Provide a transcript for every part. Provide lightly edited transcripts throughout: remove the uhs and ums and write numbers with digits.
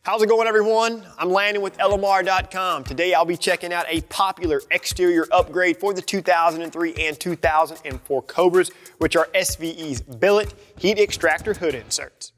How's it going, everyone? I'm Landan with LMR.com. Today I'll be checking out a popular exterior upgrade for the 2003 and 2004 Cobras, which are SVE's billet heat extractor hood inserts.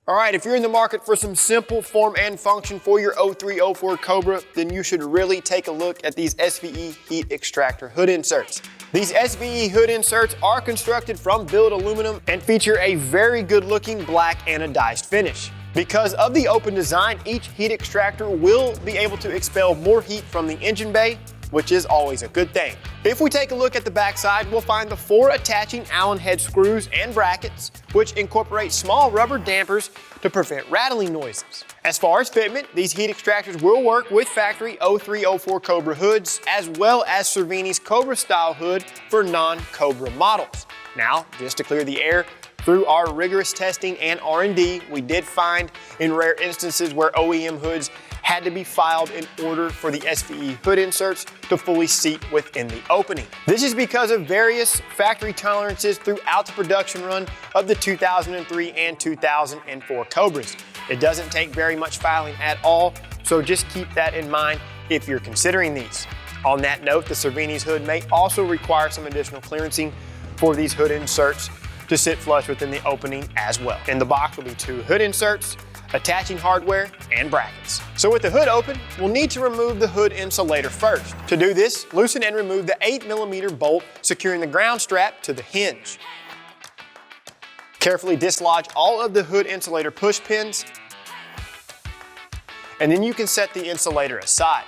All right, if you're in the market for some simple form and function for your 03-04 Cobra, then you should really take a look at these SVE heat extractor hood inserts. These SVE hood inserts are constructed from billet aluminum and feature a very good looking black anodized finish. Because of the open design, each heat extractor will be able to expel more heat from the engine bay, which is always a good thing. If we take a look at the backside, we'll find the 4 attaching Allen head screws and brackets, which incorporate small rubber dampers to prevent rattling noises. As far as fitment, these heat extractors will work with factory 03-04 Cobra hoods, as well as SVE's Cobra style hood for non-Cobra models. Now, just to clear the air, through our rigorous testing and R&D, we did find in rare instances where OEM hoods had to be filed in order for the SVE hood inserts to fully seat within the opening. This is because of various factory tolerances throughout the production run of the 2003 and 2004 Cobras. It doesn't take very much filing at all, so just keep that in mind if you're considering these. On that note, the SVE's hood may also require some additional clearancing for these hood inserts to sit flush within the opening as well. In the box will be 2 hood inserts, attaching hardware, and brackets. So with the hood open, we'll need to remove the hood insulator first. To do this, loosen and remove the 8mm bolt securing the ground strap to the hinge. Carefully dislodge all of the hood insulator push pins, and then you can set the insulator aside.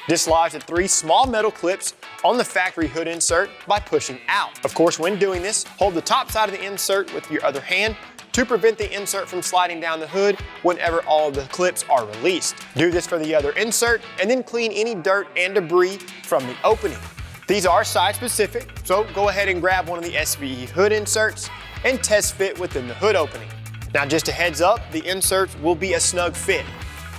Dislodge the 3 small metal clips on the factory hood insert by pushing out. Of course, when doing this, hold the top side of the insert with your other hand to prevent the insert from sliding down the hood whenever all of the clips are released. Do this for the other insert and then clean any dirt and debris from the opening. These are side specific, so go ahead and grab one of the SVE hood inserts and test fit within the hood opening. Now, just a heads up, the inserts will be a snug fit.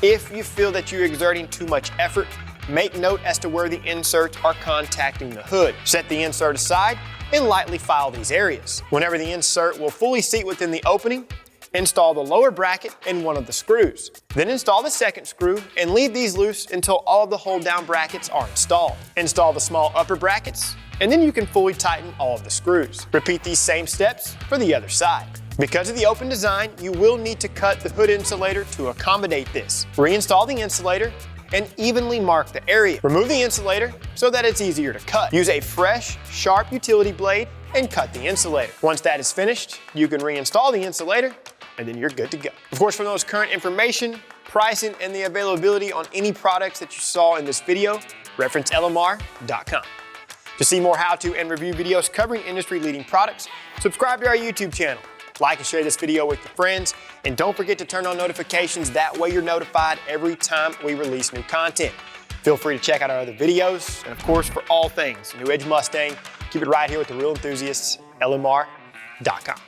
If you feel that you're exerting too much effort, make note as to where the inserts are contacting the hood. Set the insert aside and lightly file these areas. Whenever the insert will fully seat within the opening, install the lower bracket and one of the screws. Then install the second screw and leave these loose until all of the hold down brackets are installed. Install the small upper brackets, and then you can fully tighten all of the screws. Repeat these same steps for the other side. Because of the open design, you will need to cut the hood insulator to accommodate this. Reinstall the insulator and evenly mark the area. Remove the insulator so that it's easier to cut. Use a fresh, sharp utility blade and cut the insulator. Once that is finished, you can reinstall the insulator and then you're good to go. Of course, for the most current information, pricing, and the availability on any products that you saw in this video, reference LMR.com. To see more how-to and review videos covering industry-leading products, subscribe to our YouTube channel. Like and share this video with your friends, and don't forget to turn on notifications. That way you're notified every time we release new content. Feel free to check out our other videos, and of course, for all things New Edge Mustang, keep it right here with the real enthusiasts, LMR.com.